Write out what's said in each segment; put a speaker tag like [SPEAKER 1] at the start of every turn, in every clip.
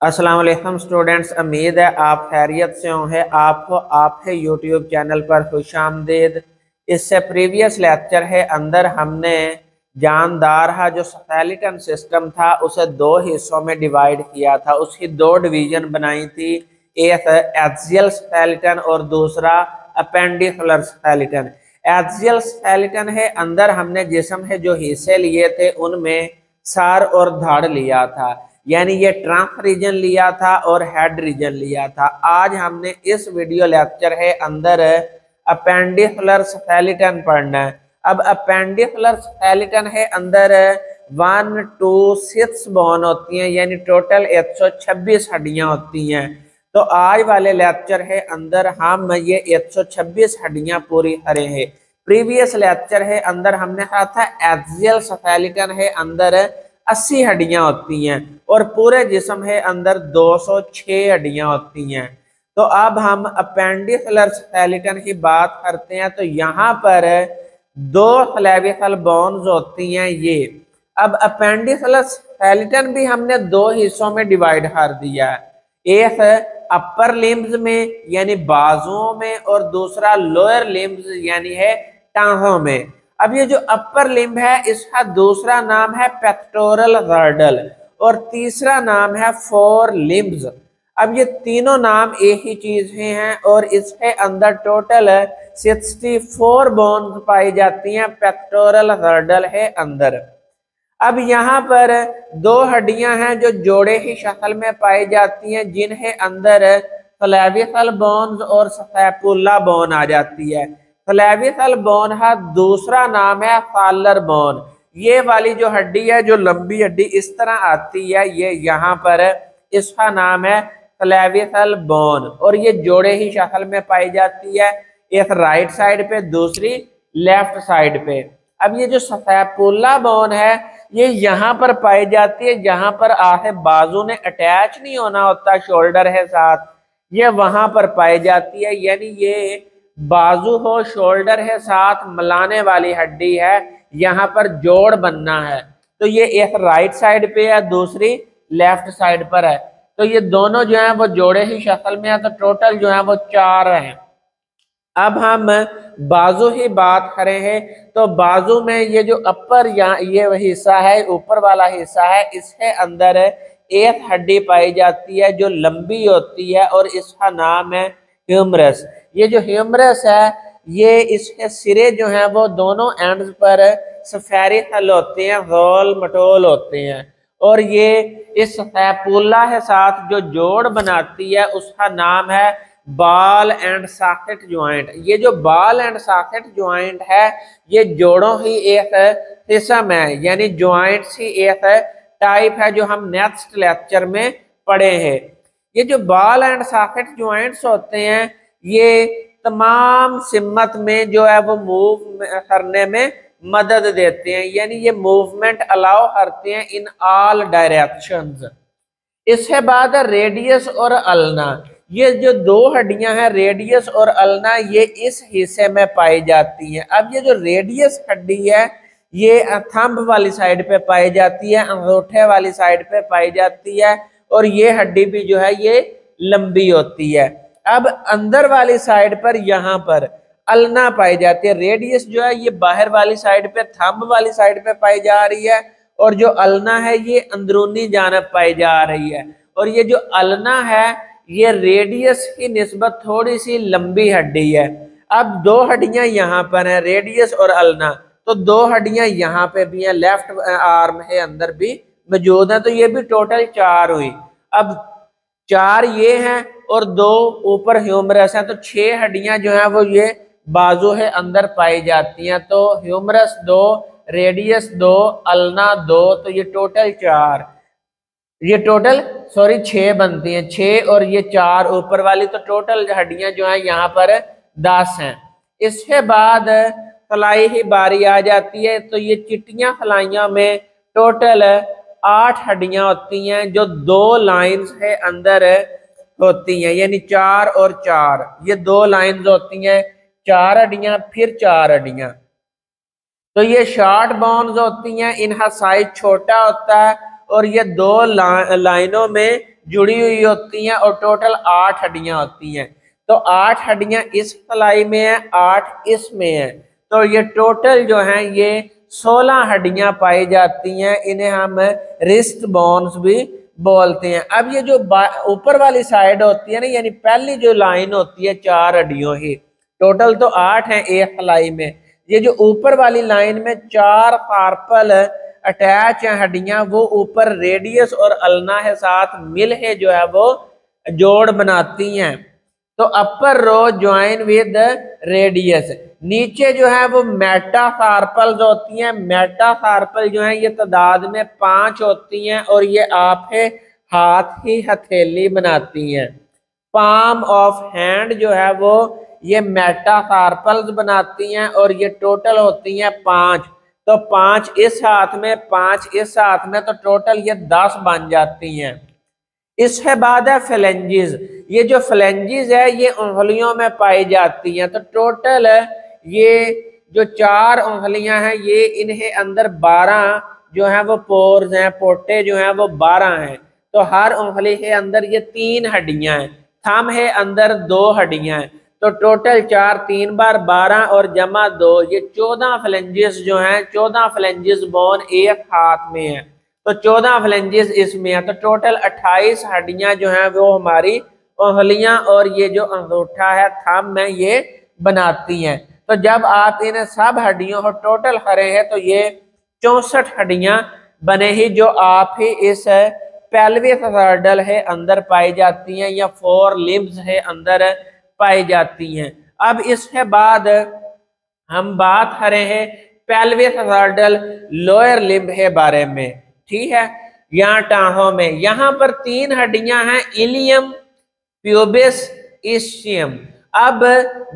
[SPEAKER 1] अस्सलाम वालेकुम स्टूडेंट्स, उम्मीद है आप खैरियत से होंगे। आपके यूट्यूब चैनल पर खुशामदीद। इससे प्रीवियस लेक्चर है अंदर हमने जानदार है जो स्केलेटन सिस्टम था उसे दो हिस्सों में डिवाइड किया था, उसकी दो डिवीजन बनाई थी, एक एक्सियल स्केलेटन और दूसरा अपेंडिकुलर स्केलेटन। एक्सियल स्केलेटन है अंदर हमने जिस्म है जो हिस्से लिए थे उनमें सर और धड़ लिया था, यानी ये ट्रंक रीजन लिया था और हेड रीजन लिया था। आज हमने इस वीडियो लेक्चर है अंदर अपेंडिकुलर स्केलेटन पढ़ना है। अब अपेंडिकुलर स्केलेटन है अंदर 1 to 6 बोन होती हैं, यानी टोटल 126 हड्डियां होती हैं। तो आज वाले लेक्चर है अंदर हम ये 126 हड्डियां पूरी करें हैं। प्रीवियस लेक्चर है अंदर हमने कहा था एक्सियल स्केलेटन है अंदर 80 हड्डियां होती हैं और पूरे जिस्म है अंदर 206 हड्डियां होती हैं। तो अब हम अपेंडिकुलर स्केलेटन की बात करते हैं। तो यहाँ पर दो क्लेविकल बोन्स होती हैं ये। अब अपेंडिकुलर स्केलेटन भी हमने दो हिस्सों में डिवाइड कर दिया है, एक अपर लिम्स में यानी बाजुओं में और दूसरा लोअर लिम्स यानी है टांगों में। अब ये जो अपर लिम्ब है इसका दूसरा नाम है पेक्टोरल गर्डल और तीसरा नाम है फोर लिम्ब्स। अब ये तीनों नाम एक ही चीज हैं और इसके अंदर टोटल 64 बोन्स पाई जाती हैं पेक्टोरल गर्डल है अंदर। अब यहाँ पर दो हड्डियां हैं जो जोड़े की शक्ल में पाई जाती हैं, जिन्हें अंदर क्लेविकल बोन्स और स्कैपुला बोन आ जाती है। क्लेविकल बोन का दूसरा नाम है कॉलर बोन। ये वाली जो हड्डी है जो लंबी हड्डी इस तरह आती है, ये यहाँ पर इसका नाम है क्लेविकल बोन और ये जोड़े ही शक्ल में पाई जाती है, एक राइट साइड पे दूसरी लेफ्ट साइड पे। अब ये जो स्कैपुला बोन है ये यहाँ पर पाई जाती है जहां पर आगे बाजू ने अटैच नहीं होना होता शोल्डर के साथ, ये वहां पर पाई जाती है, यानी ये बाजू हो शोल्डर के साथ मिलाने वाली हड्डी है, यहाँ पर जोड़ बनना है। तो ये एक राइट साइड पे है दूसरी लेफ्ट साइड पर है, तो ये दोनों जो है वो जोड़े ही शक्ल में है। तो टोटल जो है वो 4 हैं। अब हम बाजू ही बात करें हैं तो बाजू में ये जो अपर ये हिस्सा है ऊपर वाला हिस्सा है, इसके अंदर एक हड्डी पाई जाती है जो लंबी होती है और इसका नाम है ह्यूमरस। ये जो ह्यूमरस है ये इसके सिरे जो हैं वो दोनों एंड्स पर स्फेरिकल होते हैं, गोल मटोल होते हैं और ये इस स्कैपुला के साथ जो जोड़ बनाती है उसका नाम है बॉल एंड सॉकेट ज्वाइंट। ये जो बॉल एंड सॉकेट ज्वाइंट है ये जोड़ों ही एक किस्म है, यानी ज्वाइंट्स ही एक टाइप है जो हम नेक्स्ट लेक्चर में पढ़े हैं। ये जो बॉल एंड सॉकेट ज्वाइंट्स होते हैं ये तमाम सिमत में जो है वो मूव करने में मदद देते हैं, यानी ये मूवमेंट अलाउ करते हैं इन ऑल डायरेक्शंस। इसके बाद रेडियस और अल्ना। ये जो दो हड्डियां हैं रेडियस और अल्ना ये इस हिस्से में पाई जाती हैं। अब ये जो रेडियस हड्डी है ये थंब वाली साइड पे पाई जाती है, अंगूठे वाली साइड पे पाई जाती है और ये हड्डी भी जो है ये लंबी होती है। अब अंदर वाली साइड पर यहाँ पर अल्ना पाई जाती है। रेडियस जो है ये बाहर वाली साइड पे थंब वाली साइड पे पाई जा रही है और जो अल्ना है ये अंदरूनी जानब पाई जा रही है। और ये जो अल्ना है ये रेडियस की निस्बत थोड़ी सी लंबी हड्डी है। अब दो हड्डियां यहाँ पर हैं रेडियस और अल्ना, तो दो हड्डियां यहाँ पे भी हैं, लेफ्ट आर्म है अंदर भी मौजूद है, तो ये भी टोटल 4 हुई। अब 4 ये हैं और 2 ऊपर ह्यूमरस है, तो 6 हड्डियां जो है वो ये बाजू है अंदर पाई जाती हैं। तो ह्यूमरस 2, रेडियस 2, अल्ना 2, तो ये टोटल 4, ये टोटल 6 बनती हैं। 6 और ये 4 ऊपर वाली, तो टोटल हड्डियां जो है यहाँ पर 10 हैं। इसके बाद खलाई की बारी आ जाती है, तो ये चिट्टियां खलाइयों में टोटल 8 हड्डियां होती हैं जो 2 लाइंस है अंदर होती हैं, यानी 4 और 4 ये 2 लाइंस होती हैं, 4 हड्डियां फिर 4 हड्डियां। तो ये शॉर्ट बोन्स होती हैं, इनका साइज छोटा होता है और ये 2 लाइनों में जुड़ी हुई होती हैं और टोटल 8 हड्डियां होती हैं। तो 8 हड्डियां इस फ्लाई में है, 8 इसमें है, तो ये टोटल जो है ये 16 हड्डियां पाई जाती हैं। इन्हें हम रिस्ट बोन्स भी बोलते हैं। अब ये जो ऊपर वाली साइड होती है ना, यानी पहली जो लाइन होती है 4 हड्डियों की, टोटल तो 8 है एक फ्लाई में। ये जो ऊपर वाली लाइन में 4 कार्पल अटैच है हड्डियां, वो ऊपर रेडियस और अल्ना के साथ मिल है जो है वो जोड़ बनाती हैं। तो अपर रो ज्वाइन विद रेडियस, नीचे जो है वो मेटाकार्पल्स होती हैं। मेटाकार्पल जो है ये तादाद में 5 होती हैं और ये आपके हाथ की हथेली बनाती हैं। पाम ऑफ हैंड जो है वो ये मेटाकार्पल्स बनाती हैं और ये टोटल होती हैं 5। तो 5 इस हाथ में, 5 इस हाथ में, तो टोटल ये 10 बन जाती हैं। इसके बाद है फ्लेंजिस। ये जो फ्लेंजिस है ये उंगलियों में पाई जाती हैं। तो टोटल ये जो 4 उंगलियां हैं ये इन्हें अंदर 12 जो है वो पोर्स हैं, पोटे जो हैं वो 12 हैं। तो हर उंगली के अंदर ये 3 हड्डियां हैं। थंब है अंदर 2 हड्डियां हैं। तो टोटल 4, 3 बार 12 और जमा 2, ये 14 फ्लेंजिस जो हैं, 14 फ्लेंजिस बोन एक हाथ में है। तो 14 फ्लेंजिस इसमें है। तो टोटल 28 हड्डियां जो हैं वो हमारी उंगलियां और ये जो अंगूठा है थंब में ये बनाती हैं। तो जब आप इन सब हड्डियों को टोटल करें हैं तो ये 64 हड्डियां बने ही, जो आप ही इस पेल्विक गर्डल है अंदर पाई जाती हैं या 4 लिम्स है अंदर पाई जाती हैं। अब इसके बाद हम बात करें हैं पेल्विक गर्डल लोअर लिम्ब के बारे में। ठीक है, यहाँ टांगों में यहाँ पर 3 हड्डियां हैं, इलियम, प्यूबिस, इस्चियम। अब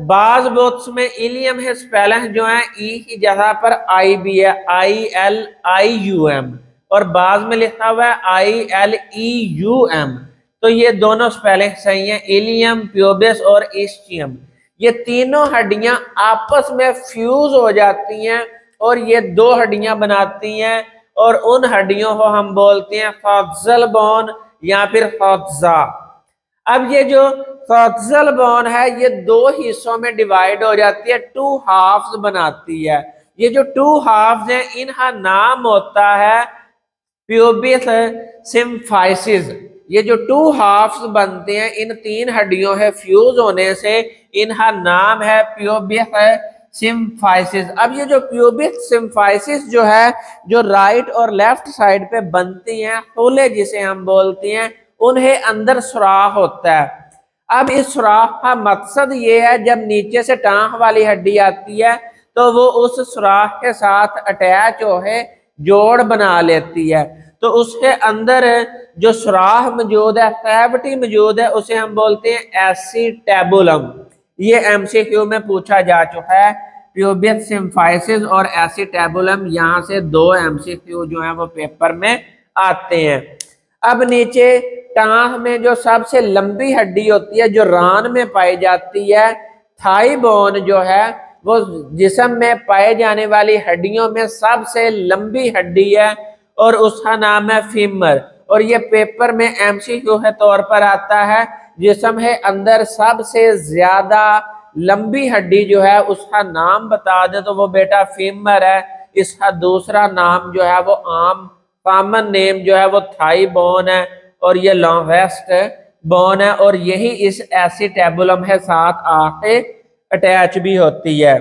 [SPEAKER 1] बाज बुक्स में इलियम है स्पेलिंग जो है ई की जगह पर आई भी है, ILIUM, और बाज में लिखा हुआ है ILEUM। तो ये दोनों स्पेलिंग सही है, इलियम, प्यूबिस और इस्चियम। ये तीनों हड्डियां आपस में फ्यूज हो जाती हैं और ये 2 हड्डियां बनाती हैं और उन हड्डियों को हम बोलते हैं फॉक्सल बोन या फिर फॉक्सा। अब ये जो फॉक्सल बोन है ये 2 हिस्सों में डिवाइड हो जाती है, 2 हाफ्स बनाती है। ये जो 2 हाफ्स हैं इनका नाम होता है प्यूबिक सिम्फाइसिस। ये जो 2 हाफ्स बनते हैं इन 3 हड्डियों के फ्यूज होने से, इनका नाम है प्यूबिक सिम्फाइसिस। अब ये जो प्यूबिक सिम्फाइसिस जो है, जो राइट और लेफ्ट साइड पे बनती हैं, खोले जिसे हम बोलते हैं, उन्हें अंदर सुराख होता है। अब इस सुराख का मकसद ये है, जब नीचे से टांग वाली हड्डी आती है तो वो उस सुराख के साथ अटैच हो है जोड़ बना लेती है। तो उसके अंदर जो सुराख मौजूद है, कैविटी मौजूद है, उसे हम बोलते हैं एसिटेबुलम। ये MCQ में पूछा जा चुका है, प्यूबिक सिम्फाइसिस और एसिटेबुलम। यहाँ से 2 MCQ जो है वो पेपर में आते हैं। अब नीचे टांग में जो सबसे लंबी हड्डी होती है, जो रान में पाई जाती है, थाई बोन जो है वो जिस्म में पाए जाने वाली हड्डियों में सबसे लंबी हड्डी है और उसका नाम है फीमर। और ये पेपर में MCQ के तौर पर आता है। जिस्म है अंदर सबसे ज्यादा लंबी हड्डी जो है उसका नाम बता दे तो वो बेटा फीमर है। इसका दूसरा नाम जो है वो कॉमन नेम जो है वो थाई बोन है और ये लॉन्गेस्ट बोन है और यही इस एसिटेबुलम के साथ आके अटैच भी होती है।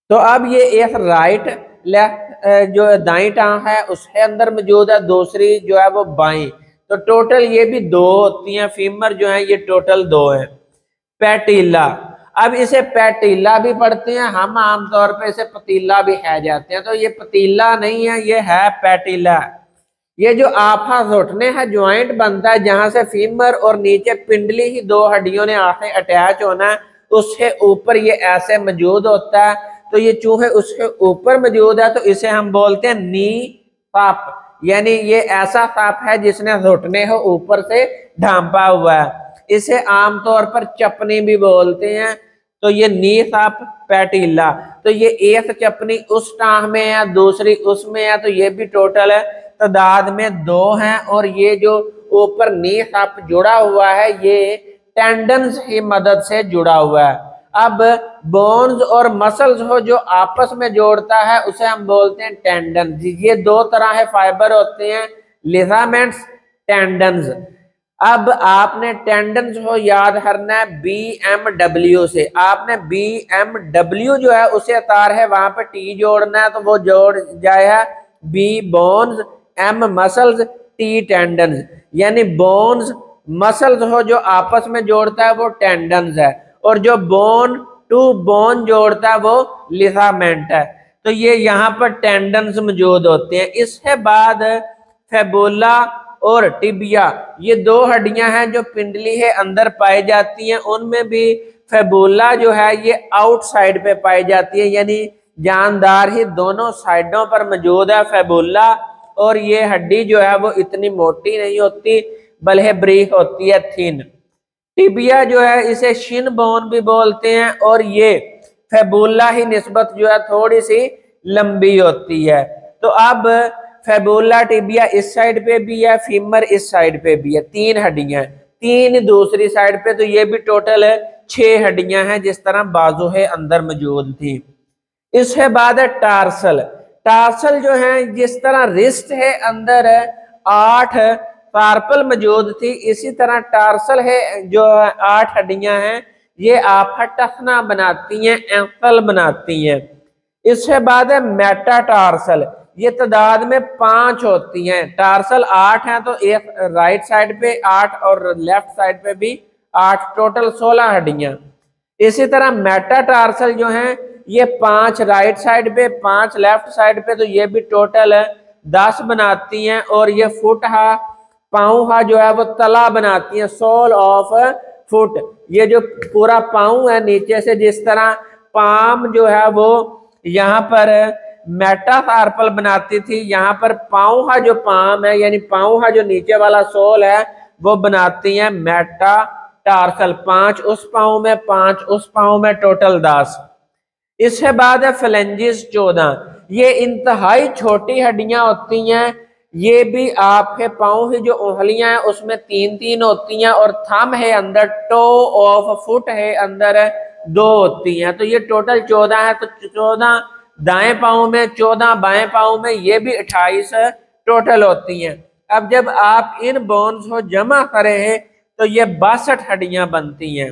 [SPEAKER 1] तो अब ये एक राइट लेफ्ट जो दाई टांग है उसके अंदर मौजूद है, दूसरी जो है वो बाई। तो टोटल ये भी 2 होती हैं, फीमर जो है ये टोटल 2 है। पैटिला, अब इसे पैटिला भी पढ़ते हैं, हम आमतौर पे इसे पतीला भी कह जाते हैं। तो ये पतीला नहीं है, ये है पैटिला। ये जो आपा घुटने का ज्वाइंट बनता है जहां से फीमर और नीचे पिंडली ही 2 हड्डियों ने आके अटैच होना है, उसके ऊपर ये ऐसे मौजूद होता है। तो ये चूहे उसके ऊपर मौजूद है तो इसे हम बोलते हैं नी पाप, यानी ये ऐसा सांप है जिसने घुटने को ऊपर से ढांपा हुआ है। इसे आमतौर पर चपनी भी बोलते हैं। तो ये नी सांप पैटिला, तो ये एक चपनी उस टांग में है, दूसरी उसमें है, तो ये भी टोटल है तादाद में 2 हैं। और ये जो ऊपर नी अप जुड़ा हुआ है ये टेंडन्स की मदद से जुड़ा हुआ है। अब बोन्स और मसल्स हो जो आपस में जोड़ता है उसे हम बोलते हैं टेंडन। ये दो तरह के फाइबर होते हैं, लिगामेंट्स, टेंडन्स। अब आपने टेंडन्स को याद करना है BMW से। आपने BMW जो है उसे तार है वहां पे T जोड़ना है, तो वो जोड़ जाएगा B bones, M muscles, T tendons. यानी बोन्स मसल्स हो जो आपस में जोड़ता है वो टेंडन्स है, और जो बोन टू बोन जोड़ता है वो लिगामेंट है। तो ये यहाँ पर टेंडन्स मौजूद होते हैं। इसके बाद फेबुला और टिबिया, ये दो हड्डियां हैं जो पिंडली के अंदर पाई जाती हैं। उनमें भी फेबुला जो है ये आउटसाइड पे पाई जाती है, यानी जानदार ही दोनों साइडों पर मौजूद है फेबुला। और ये हड्डी जो है वो इतनी मोटी नहीं होती बल्कि ब्रीक होती है, थिन। टिबिया जो है इसे शिन बोन भी बोलते हैं, और ये फेबुला ही निस्बत जो है थोड़ी सी लंबी होती है। तो अब फेबुला टिबिया इस साइड पे भी है, फीमर इस साइड पे भी है, तीन हड्डियां, तीन दूसरी साइड पे, तो ये भी टोटल 6 हड्डियां हैं जिस तरह बाजू है अंदर मौजूद थी। इसके बाद है टार्सल। टार्सल जो है जिस तरह रिस्ट है अंदर 8 कार्पल मौजूद थी, इसी तरह टार्सल है जो 8 हड्डियां हैं ये आपका टखना बनाती हैं, एंकल बनाती हैं। इसके बाद है मेटाटार्सल। ये तादाद में 5 होती हैं। टार्सल 8 हैं, तो एक राइट साइड पे 8 और लेफ्ट साइड पे भी 8, टोटल 16 हड्डियां। इसी तरह मेटाटार्सल जो हैं ये 5 राइट साइड पे, 5 लेफ्ट साइड पे, तो ये भी टोटल 10 बनाती हैं। और ये फुट हा पाँव हा जो है वो तला बनाती है, सोल ऑफ फुट। ये जो पूरा पाँव है नीचे से, जिस तरह पाम जो है वो यहाँ पर मेटाकार्पल बनाती थी, यहाँ पर पाँव का जो पाम है यानी पाँव का जो नीचे वाला सोल है वो बनाती है मेटाटार्सल। 5 उस पाँव में, 5 उस पाँव में, टोटल 10। इसके बाद है फ्लेंजिस 14। ये इंतहाई छोटी हड्डियां होती हैं। ये भी आपके पाँव की जो उंगलियां हैं उसमें 3-3 होती हैं, और थंब है अंदर, टो ऑफ फुट है अंदर 2 होती हैं। तो ये टोटल 14 है। तो 14 दाएं पाँव में, 14 बाएं पाँव में, ये भी 28 टोटल होती हैं। अब जब आप इन बोन्स को जमा करें तो ये 62 हड्डियां बनती हैं।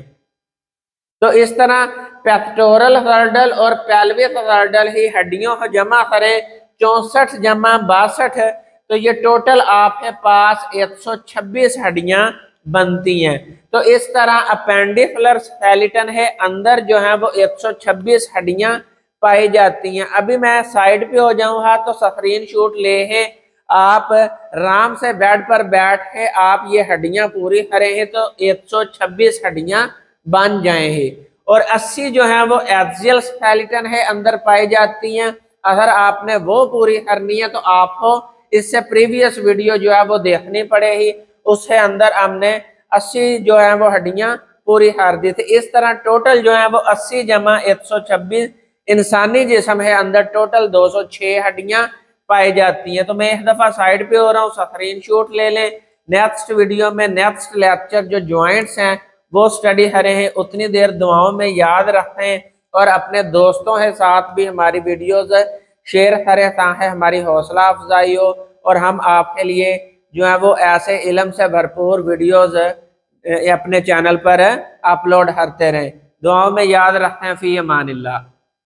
[SPEAKER 1] तो इस तरह पेक्टोरल हर्डल और पेल्विक हर्डल ही हड्डियों को जमा करें 64 जमा 62, तो ये टोटल आपके पास 126 हड्डियां बनती हैं। तो इस तरह अपेंडिकुलर स्केलेटन है अंदर जो है वो 126 हड्डियां पाई जाती हैं। अभी मैं साइड पे हो जाऊंगा तो स्क्रीन शॉट ले हैं, आप आराम से बेड पर बैठ के आप ये हड्डियां पूरी करें हैं तो 126 हड्डियां बन जाए हैं। और 80 जो है वो एक्सियल स्केलेटन है अंदर पाई जाती हैं। अगर आपने वो पूरी करनी है तो आपको इससे प्रीवियस वीडियो जो है वो देखनी पड़ेगी, उसके अंदर हमने 80 जो है वो हड्डियां पूरी कर दी थी। इस तरह टोटल जो है वो 80 जमा 126 इंसानी जिस्म है अंदर टोटल 206 हड्डियां पाई जाती हैं। तो मैं एक दफा साइड पे हो रहा हूँ, स्क्रीन शॉट ले लें। नेक्स्ट वीडियो में नेक्स्ट लेक्चर जो ज्वाइंट्स हैं वो स्टडी करें हैं। उतनी देर दुआओं में याद रखें और अपने दोस्तों के साथ भी हमारी वीडियोस शेयर करें ताकि हमारी हौसला अफजाई हो और हम आपके लिए जो है वो ऐसे इल्म से भरपूर वीडियोस अपने चैनल पर अपलोड करते रहें। दुआओं में याद रखें। फी अमानिल्लाह।